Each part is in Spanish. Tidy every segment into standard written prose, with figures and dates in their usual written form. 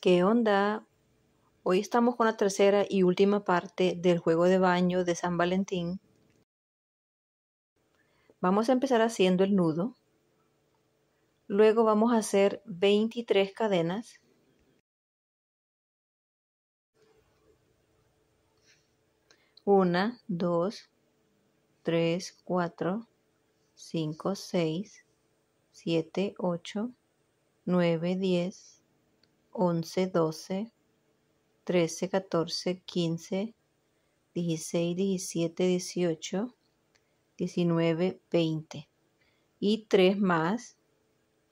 ¿Qué onda? Hoy estamos con la tercera y última parte del juego de baño de San Valentín. Vamos a empezar haciendo el nudo. Luego vamos a hacer 23 cadenas. Una, dos, tres, cuatro, cinco, seis, 7, 8, 9, 10, 11, 12, 13, 14, 15, 16, 17, 18, 19, 20 y 3 más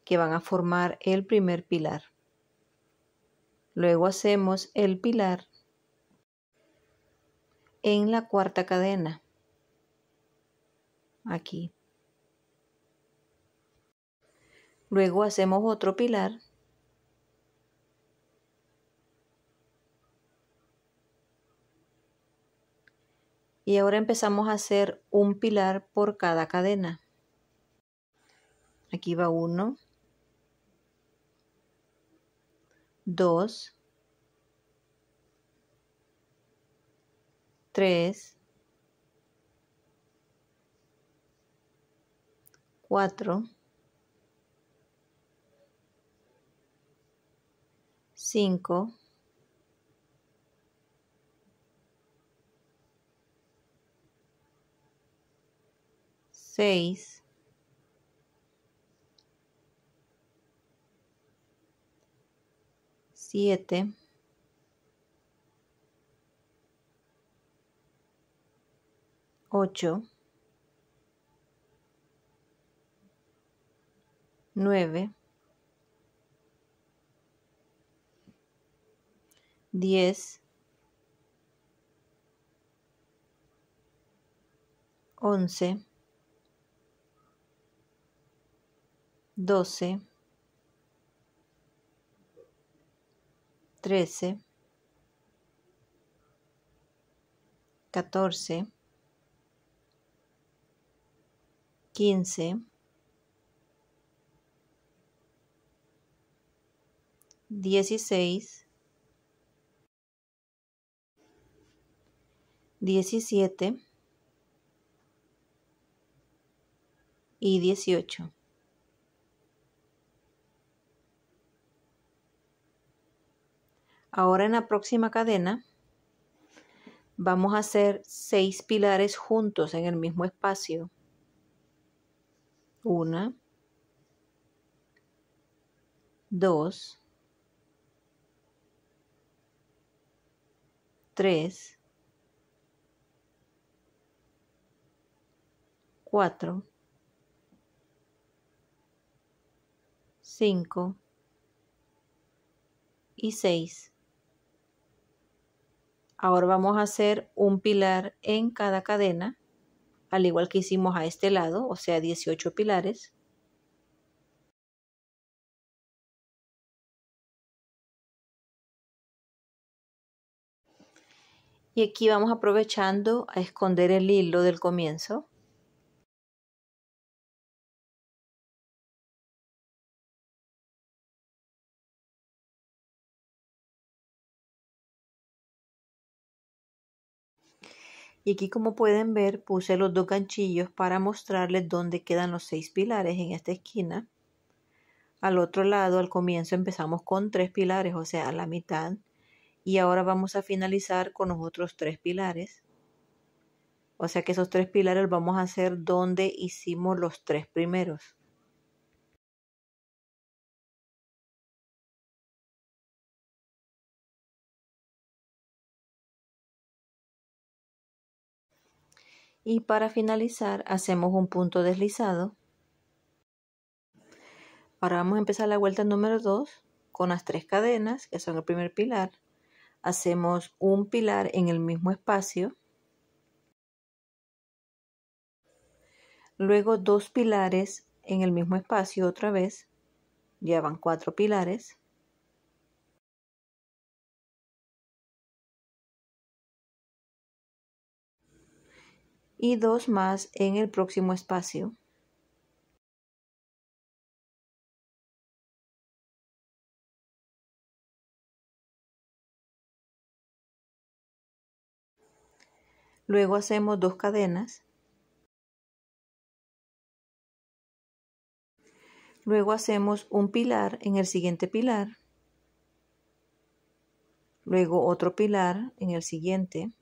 que van a formar el primer pilar. Luego hacemos el pilar en la cuarta cadena, aquí. Luego hacemos otro pilar y ahora empezamos a hacer un pilar por cada cadena. Aquí va 1, 2, 3, 4, 5, 6, 7, 8, 9, 10, 11, 12, 13, 14, 15, 16, 17 y 18. Ahora en la próxima cadena vamos a hacer 6 pilares juntos en el mismo espacio. 1, 2, 3, 4, 5 y 6. Ahora vamos a hacer un pilar en cada cadena, al igual que hicimos a este lado, o sea 18 pilares. Y aquí vamos aprovechando a esconder el hilo del comienzo. Y aquí, como pueden ver, puse los 2 ganchillos para mostrarles dónde quedan los 6 pilares en esta esquina. Al otro lado, al comienzo, empezamos con 3 pilares, o sea, a la mitad. Y ahora vamos a finalizar con los otros 3 pilares. O sea que esos 3 pilares vamos a hacer donde hicimos los 3 primeros. Y para finalizar hacemos un punto deslizado. Ahora vamos a empezar la vuelta número 2 con las 3 cadenas, que son el primer pilar. Hacemos un pilar en el mismo espacio. Luego 2 pilares en el mismo espacio otra vez. Ya van 4 pilares. Y 2 más en el próximo espacio. Luego hacemos 2 cadenas. Luego hacemos un pilar en el siguiente pilar. Luego otro pilar en el siguiente.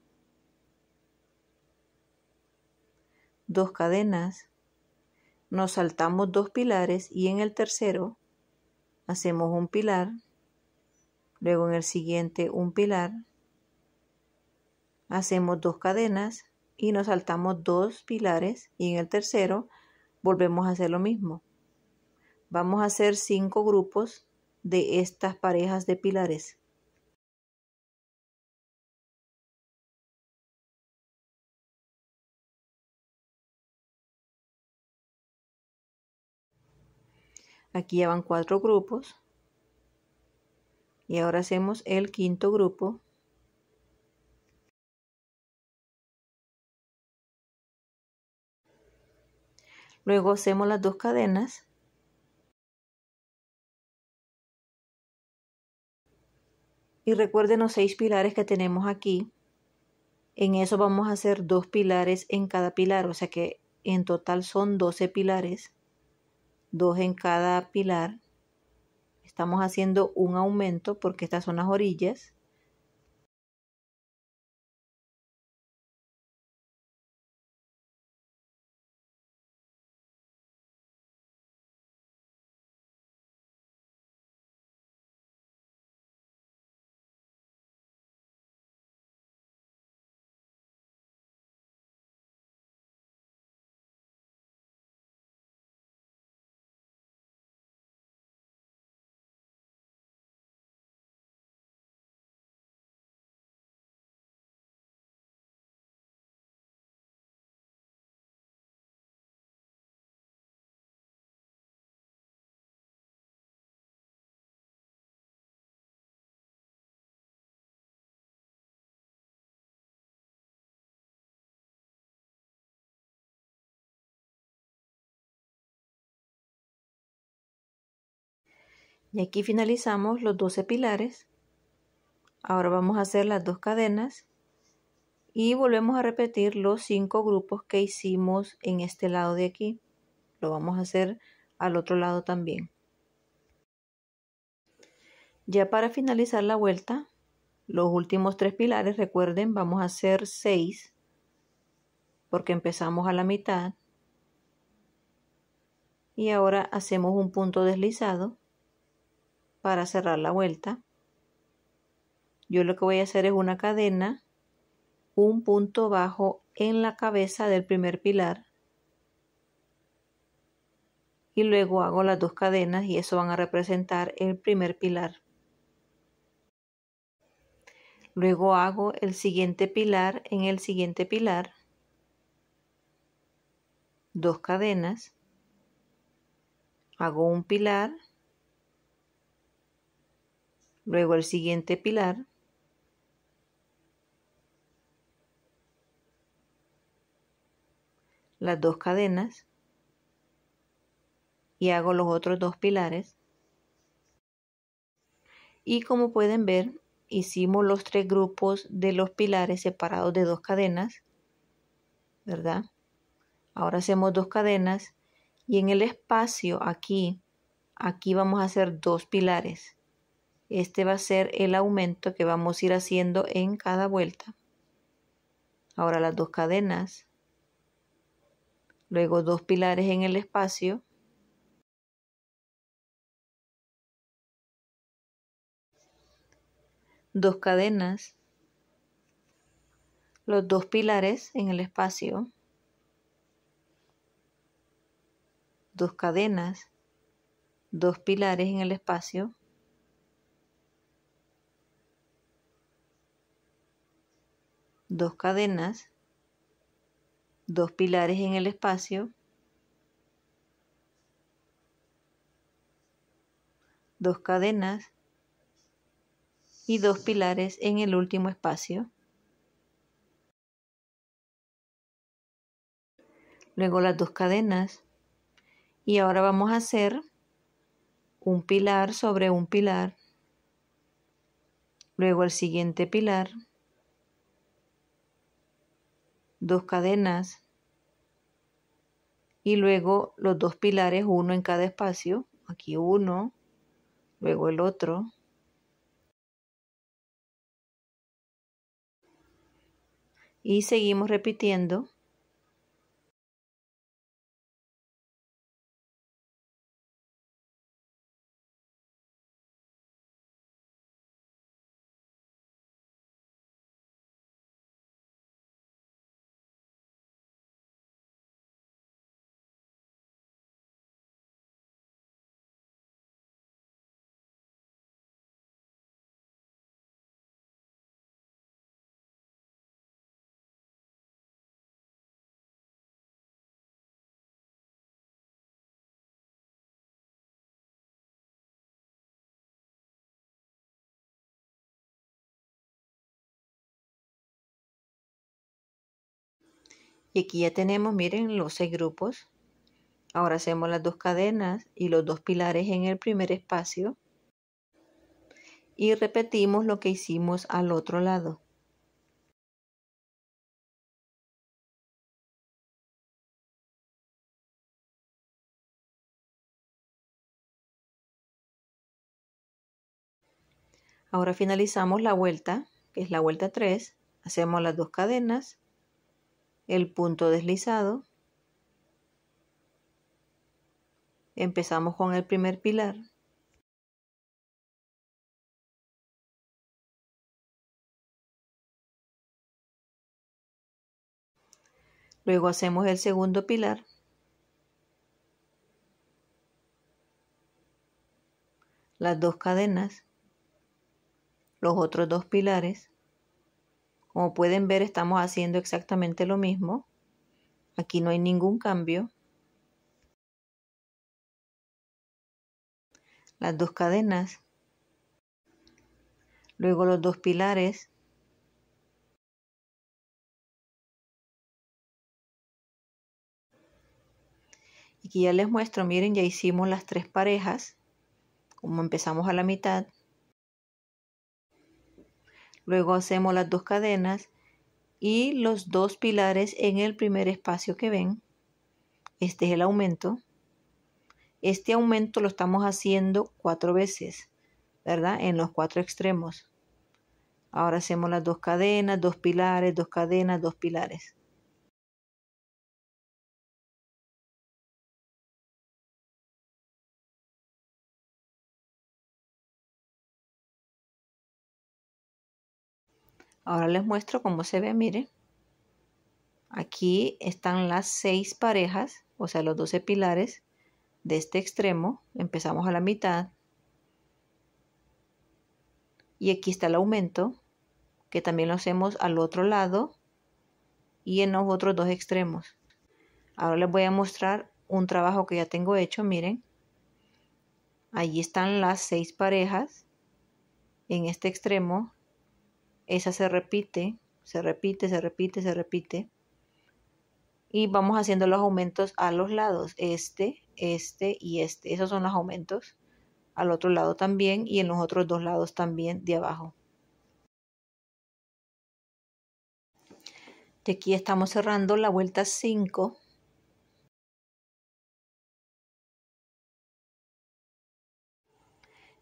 2 cadenas. Nos saltamos 2 pilares y en el tercero hacemos un pilar. Luego en el siguiente un pilar. Hacemos 2 cadenas y nos saltamos 2 pilares y en el tercero volvemos a hacer lo mismo. Vamos a hacer 5 grupos de estas parejas de pilares. Aquí ya van 4 grupos. Y ahora hacemos el quinto grupo. Luego hacemos las 2 cadenas. Y recuerden los 6 pilares que tenemos aquí. En eso vamos a hacer 2 pilares en cada pilar. O sea que en total son 12 pilares. 2 en cada pilar. Estamos haciendo un aumento porque estas son las orillas. Y aquí finalizamos los 12 pilares. Ahora vamos a hacer las 2 cadenas. Y volvemos a repetir los 5 grupos que hicimos en este lado de aquí. Lo vamos a hacer al otro lado también. Ya para finalizar la vuelta, los últimos 3 pilares, recuerden, vamos a hacer 6 porque empezamos a la mitad. Y ahora hacemos un punto deslizado para cerrar la vuelta. Yo lo que voy a hacer es una cadena, un punto bajo en la cabeza del primer pilar. Y luego hago las 2 cadenas y eso van a representar el primer pilar. Luego hago el siguiente pilar en el siguiente pilar. 2 cadenas. Hago un pilar. Luego el siguiente pilar. Las 2 cadenas. Y hago los otros 2 pilares. Y como pueden ver, hicimos los 3 grupos de los pilares separados de 2 cadenas, ¿verdad? Ahora hacemos 2 cadenas y en el espacio aquí vamos a hacer 2 pilares. Este va a ser el aumento que vamos a ir haciendo en cada vuelta. Ahora las 2 cadenas, luego 2 pilares en el espacio, dos cadenas, los 2 pilares en el espacio, 2 cadenas, 2 pilares en el espacio, dos cadenas, 2 pilares en el espacio, 2 cadenas y 2 pilares en el último espacio. Luego las 2 cadenas y ahora vamos a hacer un pilar sobre un pilar, luego el siguiente pilar, 2 cadenas y luego los 2 pilares, uno en cada espacio. Aquí uno, luego el otro. Y seguimos repitiendo. Y aquí ya tenemos, miren, los 6 grupos. Ahora hacemos las 2 cadenas y los 2 pilares en el primer espacio. Y repetimos lo que hicimos al otro lado. Ahora finalizamos la vuelta, que es la vuelta 3. Hacemos las 2 cadenas, el punto deslizado. Empezamos con el primer pilar. Luego hacemos el segundo pilar. Las 2 cadenas, los otros 2 pilares. Como pueden ver, estamos haciendo exactamente lo mismo. Aquí no hay ningún cambio. Las 2 cadenas, luego los 2 pilares. Y aquí ya les muestro, miren, ya hicimos las 3 parejas. Como empezamos a la mitad. Luego hacemos las 2 cadenas y los 2 pilares en el primer espacio que ven. Este es el aumento. Este aumento lo estamos haciendo 4 veces, ¿verdad? En los 4 extremos. Ahora hacemos las 2 cadenas, 2 pilares, 2 cadenas, 2 pilares. Ahora les muestro cómo se ve, miren. Aquí están las 6 parejas, o sea, los 12 pilares de este extremo. Empezamos a la mitad. Y aquí está el aumento, que también lo hacemos al otro lado y en los otros 2 extremos. Ahora les voy a mostrar un trabajo que ya tengo hecho, miren. Allí están las 6 parejas en este extremo. Esa se repite, se repite, se repite, se repite. Y vamos haciendo los aumentos a los lados, este y este. Esos son los aumentos. Al otro lado también y en los otros 2 lados también de abajo. De aquí estamos cerrando la vuelta 5.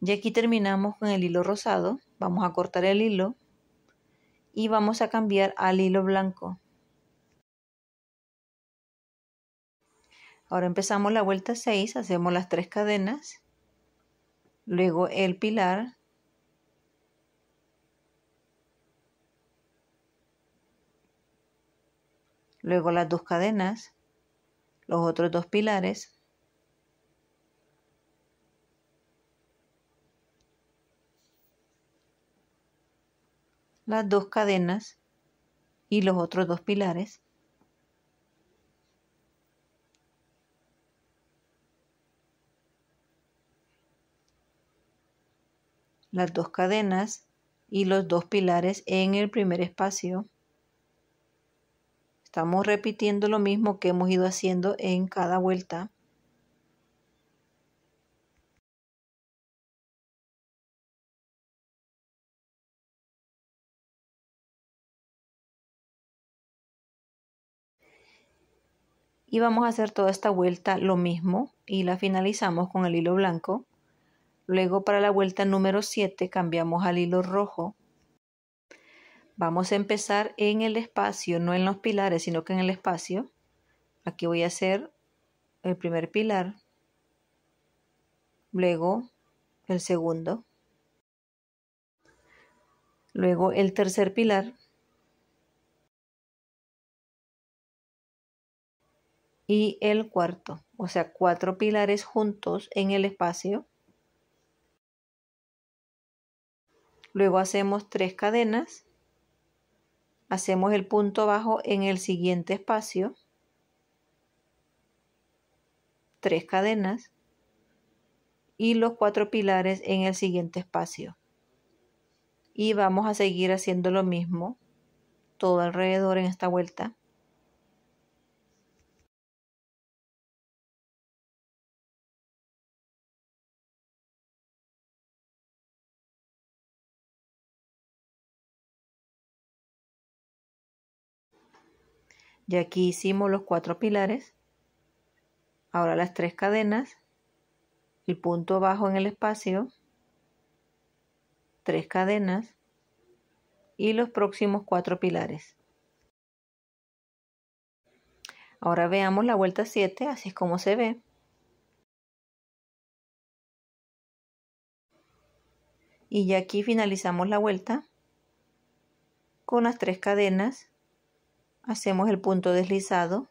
Y aquí terminamos con el hilo rosado. Vamos a cortar el hilo y vamos a cambiar al hilo blanco. Ahora empezamos la vuelta 6, hacemos las 3 cadenas, luego el pilar, luego las 2 cadenas, los otros 2 pilares, las 2 cadenas y los otros 2 pilares, las 2 cadenas y los 2 pilares en el primer espacio. Estamos repitiendo lo mismo que hemos ido haciendo en cada vuelta. Y vamos a hacer toda esta vuelta lo mismo y la finalizamos con el hilo blanco. Luego para la vuelta número 7 cambiamos al hilo rojo. Vamos a empezar en el espacio, no en los pilares, sino que en el espacio. Aquí voy a hacer el primer pilar, luego el segundo, luego el tercer pilar y el cuarto, o sea, 4 pilares juntos en el espacio. Luego hacemos 3 cadenas, hacemos el punto bajo en el siguiente espacio, 3 cadenas y los 4 pilares en el siguiente espacio. Y vamos a seguir haciendo lo mismo todo alrededor en esta vuelta. Y aquí hicimos los 4 pilares. Ahora las 3 cadenas, el punto bajo en el espacio, 3 cadenas y los próximos 4 pilares. Ahora veamos la vuelta 7, así es como se ve. Y ya aquí finalizamos la vuelta con las 3 cadenas. Hacemos el punto deslizado.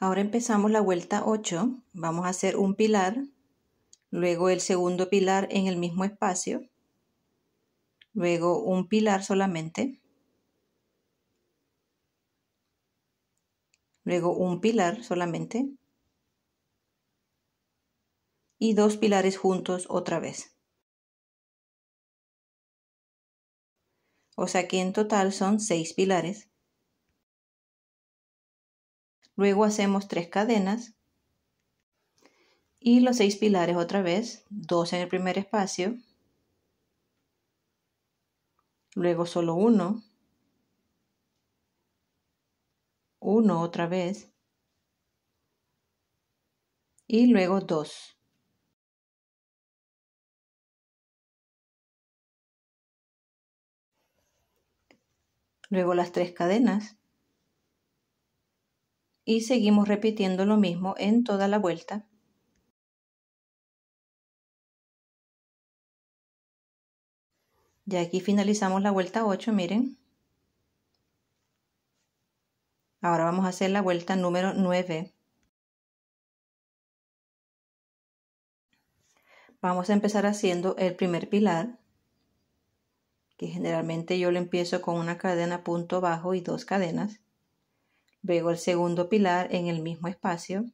Ahora empezamos la vuelta 8. Vamos a hacer un pilar, luego el segundo pilar en el mismo espacio, luego un pilar solamente, luego un pilar solamente y 2 pilares juntos otra vez. O sea que en total son 6 pilares. Luego hacemos 3 cadenas y los 6 pilares otra vez, 2 en el primer espacio, luego solo uno otra vez y luego 2. Luego las 3 cadenas y seguimos repitiendo lo mismo en toda la vuelta. Ya aquí finalizamos la vuelta 8, miren. Ahora vamos a hacer la vuelta número 9. Vamos a empezar haciendo el primer pilar, que generalmente yo lo empiezo con una cadena punto bajo y 2 cadenas. Luego el segundo pilar en el mismo espacio.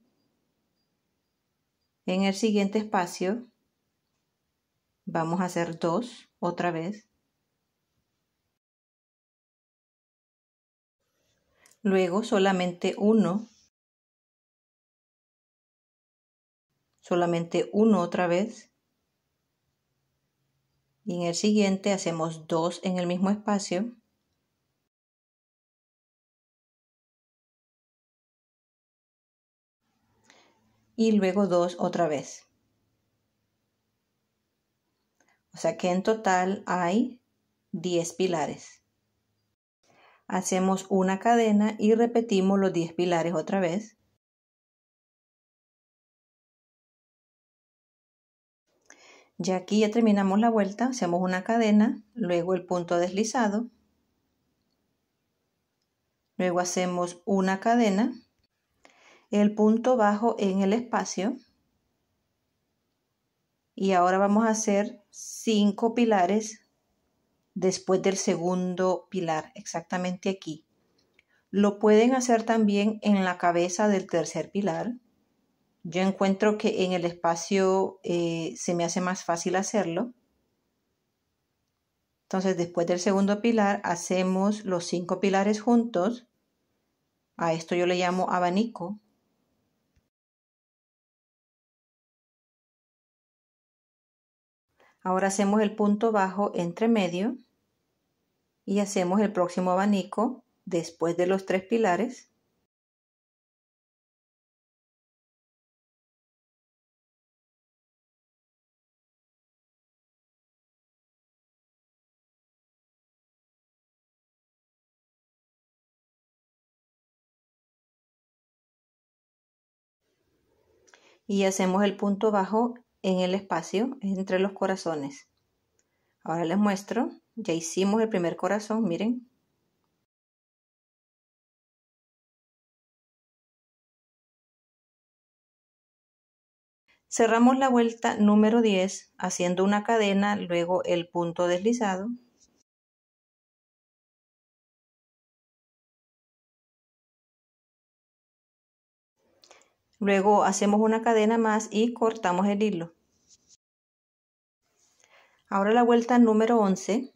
En el siguiente espacio vamos a hacer 2 otra vez. Luego solamente uno otra vez. Y en el siguiente hacemos 2 en el mismo espacio. Y luego 2 otra vez. O sea que en total hay 10 pilares. Hacemos una cadena y repetimos los 10 pilares otra vez. Ya aquí ya terminamos la vuelta, hacemos una cadena, luego el punto deslizado, luego hacemos una cadena, el punto bajo en el espacio y ahora vamos a hacer 5 pilares después del segundo pilar, exactamente aquí. Lo pueden hacer también en la cabeza del tercer pilar. Yo encuentro que en el espacio se me hace más fácil hacerlo. Entonces, después del segundo pilar, hacemos los 5 pilares juntos. A esto yo le llamo abanico. Ahora hacemos el punto bajo entre medio Y hacemos el próximo abanico después de los 3 pilares. Y hacemos el punto bajo en el espacio entre los corazones. Ahora les muestro, ya hicimos el primer corazón, miren. Cerramos la vuelta número 10 haciendo una cadena, luego el punto deslizado. Luego hacemos una cadena más y cortamos el hilo. Ahora la vuelta número 11,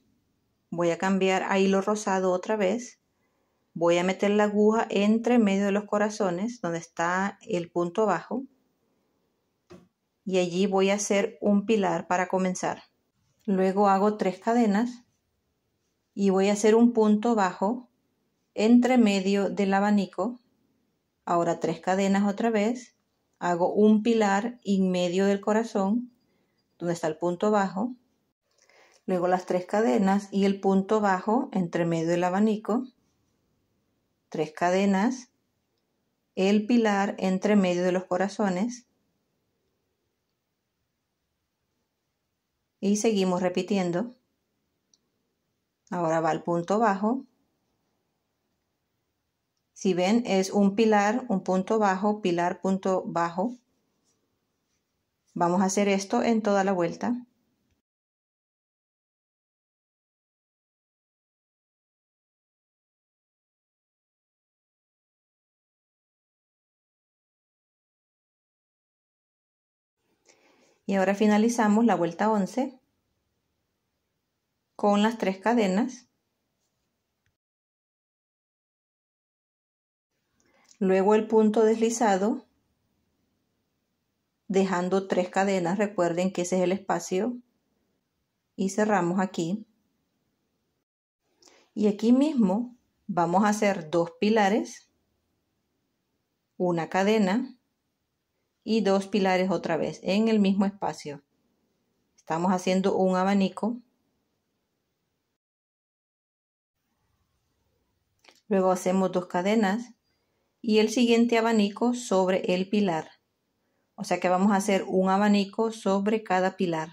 voy a cambiar a hilo rosado otra vez. Voy a meter la aguja entre medio de los corazones, donde está el punto bajo. Y allí voy a hacer un pilar para comenzar. Luego hago 3 cadenas y voy a hacer un punto bajo entre medio del abanico. Ahora 3 cadenas otra vez. Hago un pilar en medio del corazón, donde está el punto bajo. Luego las 3 cadenas y el punto bajo entre medio del abanico. 3 cadenas, el pilar entre medio de los corazones. Y seguimos repitiendo. Ahora va el punto bajo. Si ven, es un pilar, un punto bajo, pilar, punto bajo. Vamos a hacer esto en toda la vuelta. Y ahora finalizamos la vuelta 11 con las 3 cadenas. Luego el punto deslizado, dejando 3 cadenas. Recuerden que ese es el espacio. Y cerramos aquí. Y aquí mismo vamos a hacer 2 pilares, una cadena y 2 pilares otra vez en el mismo espacio. Estamos haciendo un abanico. Luego hacemos 2 cadenas y el siguiente abanico sobre el pilar. O sea que vamos a hacer un abanico sobre cada pilar.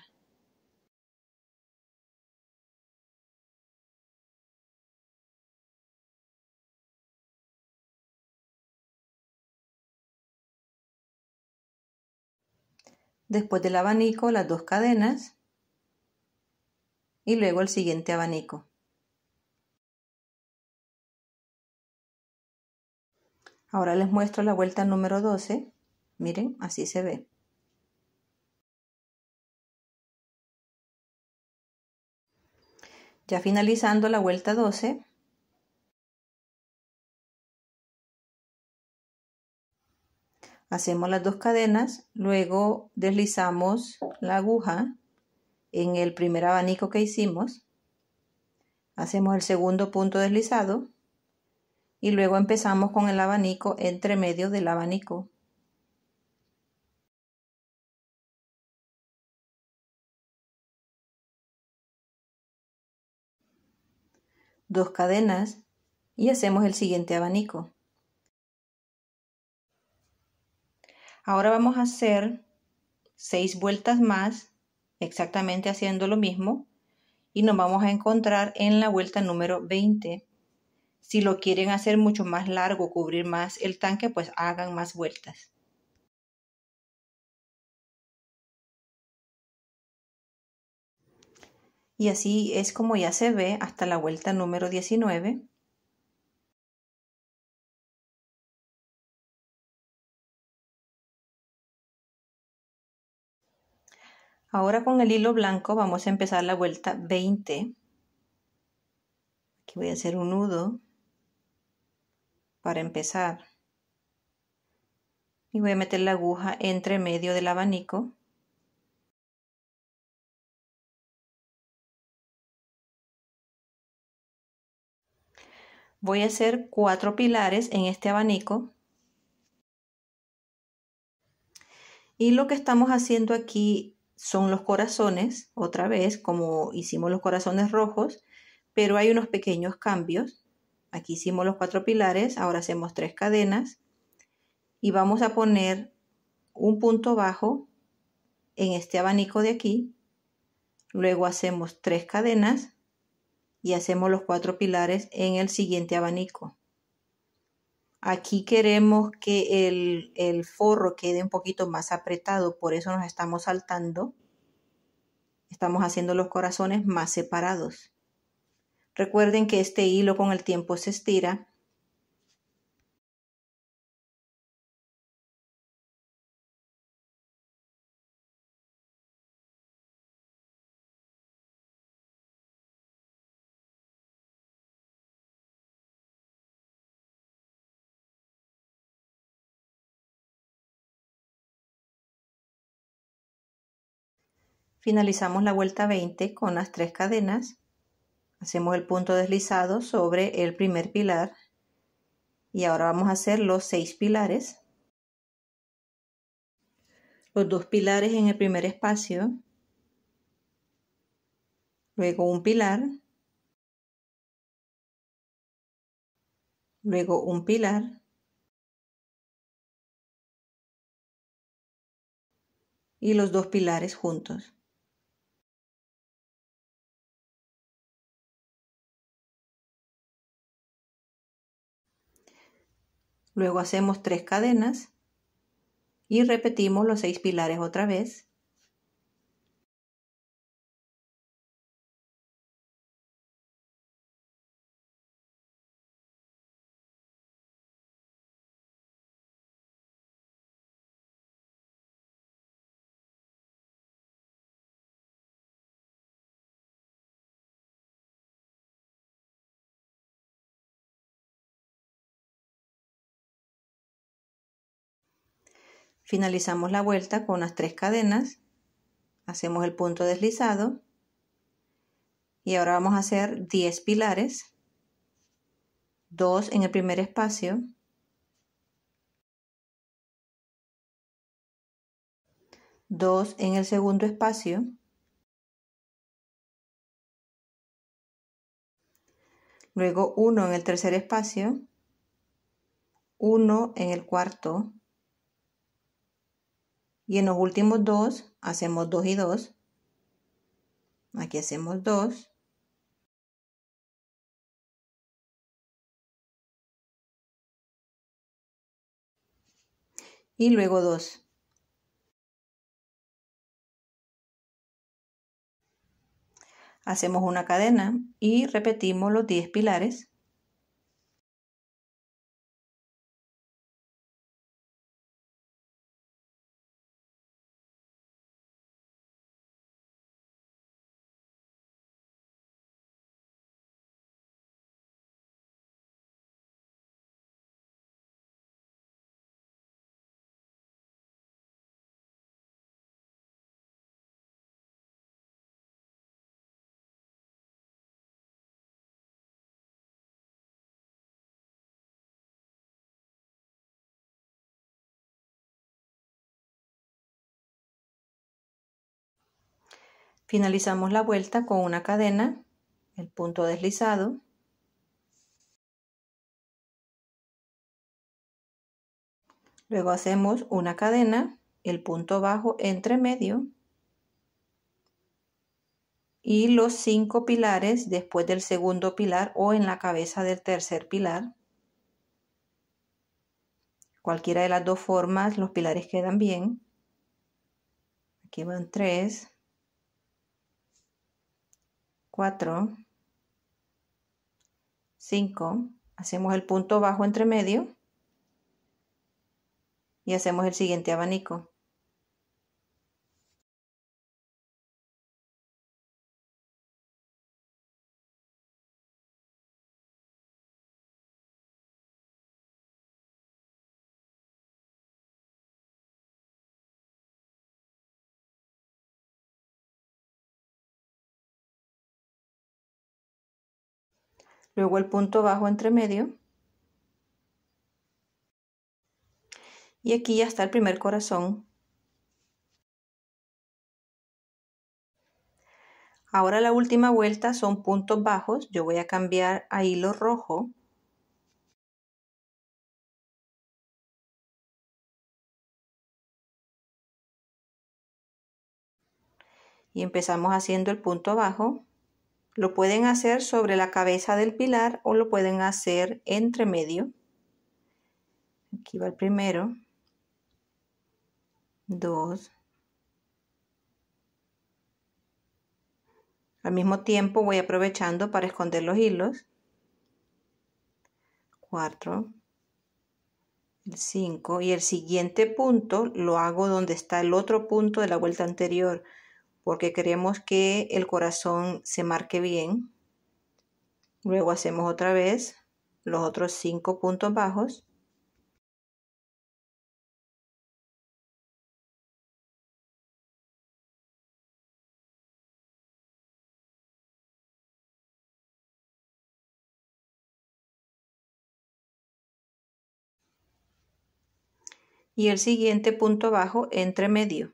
Después del abanico, las 2 cadenas y luego el siguiente abanico. Ahora les muestro la vuelta número 12. Miren, así se ve. Ya finalizando la vuelta 12, hacemos las 2 cadenas, luego deslizamos la aguja en el primer abanico que hicimos, hacemos el segundo punto deslizado y luego empezamos con el abanico entre medio del abanico. Dos cadenas y hacemos el siguiente abanico. Ahora vamos a hacer 6 vueltas más, exactamente haciendo lo mismo, y nos vamos a encontrar en la vuelta número 20. Si lo quieren hacer mucho más largo, cubrir más el tanque, pues hagan más vueltas. Y así es como ya se ve hasta la vuelta número 19. Ahora con el hilo blanco vamos a empezar la vuelta 20. Aquí voy a hacer un nudo para empezar. Y voy a meter la aguja entre medio del abanico. Voy a hacer 4 pilares en este abanico. Y lo que estamos haciendo aquí son los corazones, otra vez, como hicimos los corazones rojos, pero hay unos pequeños cambios. Aquí hicimos los 4 pilares, ahora hacemos 3 cadenas y vamos a poner un punto bajo en este abanico de aquí. Luego hacemos 3 cadenas y hacemos los 4 pilares en el siguiente abanico. Aquí queremos que el forro quede un poquito más apretado, por eso nos estamos saltando. Estamos haciendo los corazones más separados. Recuerden que este hilo con el tiempo se estira. Finalizamos la vuelta 20 con las 3 cadenas. Hacemos el punto deslizado sobre el primer pilar. Y ahora vamos a hacer los 6 pilares. Los 2 pilares en el primer espacio. Luego un pilar. Luego un pilar. Y los 2 pilares juntos. Luego hacemos 3 cadenas y repetimos los 6 pilares otra vez. Finalizamos la vuelta con las 3 cadenas, hacemos el punto deslizado y ahora vamos a hacer 10 pilares, 2 en el primer espacio, 2 en el segundo espacio, luego 1 en el tercer espacio, 1 en el cuarto y en los últimos 2 hacemos 2 y 2. Aquí hacemos 2. Y luego 2. Hacemos una cadena y repetimos los 10 pilares. Finalizamos la vuelta con una cadena, el punto deslizado. Luego hacemos una cadena, el punto bajo entre medio y los 5 pilares después del segundo pilar o en la cabeza del tercer pilar. Cualquiera de las dos formas, los pilares quedan bien. Aquí van 3, 4, 5. Hacemos el punto bajo entre medio y hacemos el siguiente abanico. Luego el punto bajo entre medio. Y aquí ya está el primer corazón. Ahora la última vuelta son puntos bajos. Yo voy a cambiar a hilo rojo. Y empezamos haciendo el punto bajo. Lo pueden hacer sobre la cabeza del pilar o lo pueden hacer entre medio. Aquí va el primero. 2. Al mismo tiempo voy aprovechando para esconder los hilos. 4. El 5. Y el siguiente punto lo hago donde está el otro punto de la vuelta anterior, porque queremos que el corazón se marque bien. Luego hacemos otra vez los otros 5 puntos bajos. Y el siguiente punto bajo entre medio.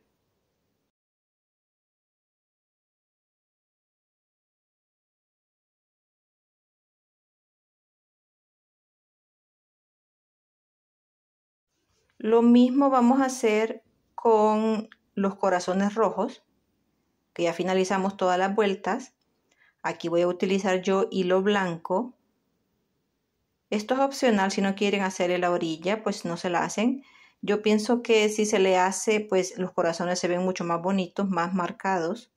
Lo mismo vamos a hacer con los corazones rojos, que ya finalizamos todas las vueltas. Aquí voy a utilizar yo hilo blanco. Esto es opcional, si no quieren hacerle la orilla, pues no se la hacen. Yo pienso que si se le hace, pues los corazones se ven mucho más bonitos, más marcados.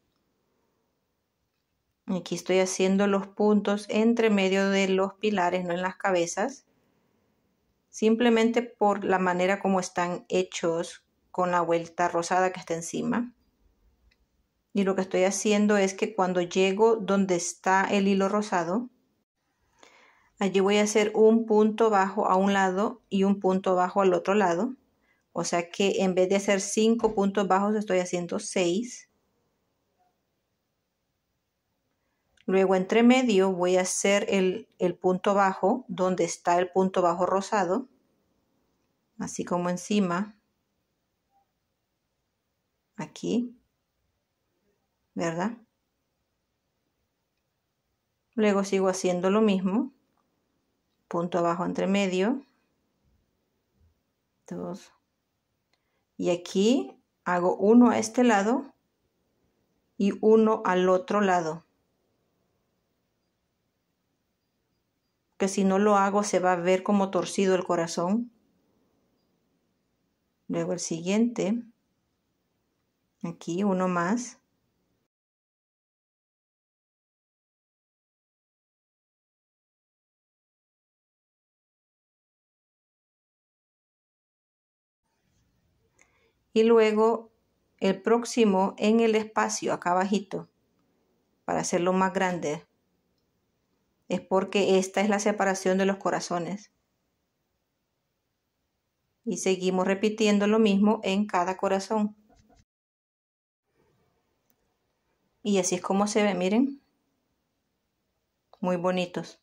Aquí estoy haciendo los puntos entre medio de los pilares, no en las cabezas. Simplemente por la manera como están hechos con la vuelta rosada que está encima. Y lo que estoy haciendo es que cuando llego donde está el hilo rosado, allí voy a hacer un punto bajo a un lado y un punto bajo al otro lado. O sea que en vez de hacer 5 puntos bajos estoy haciendo 6. Luego entre medio voy a hacer el punto bajo donde está el punto bajo rosado. Así como encima. Aquí. ¿Verdad? Luego sigo haciendo lo mismo. Punto bajo entre medio. 2. Y aquí hago uno a este lado y uno al otro lado. Que si no lo hago se va a ver como torcido el corazón. Luego el siguiente. Aquí uno más. Y luego el próximo en el espacio acá abajito, para hacerlo más grande, es porque esta es la separación de los corazones. Y seguimos repitiendo lo mismo en cada corazón. Y así es como se ve, miren. Muy bonitos.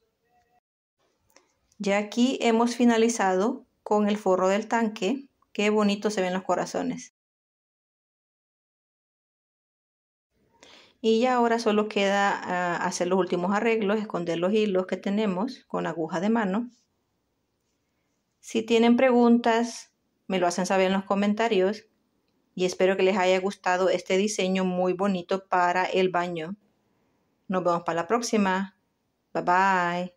Ya aquí hemos finalizado con el forro del tanque. Qué bonito se ven los corazones. Y ya ahora solo queda hacer los últimos arreglos, esconder los hilos que tenemos con aguja de mano. Si tienen preguntas, me lo hacen saber en los comentarios. Y espero que les haya gustado este diseño muy bonito para el baño. Nos vemos para la próxima. Bye bye.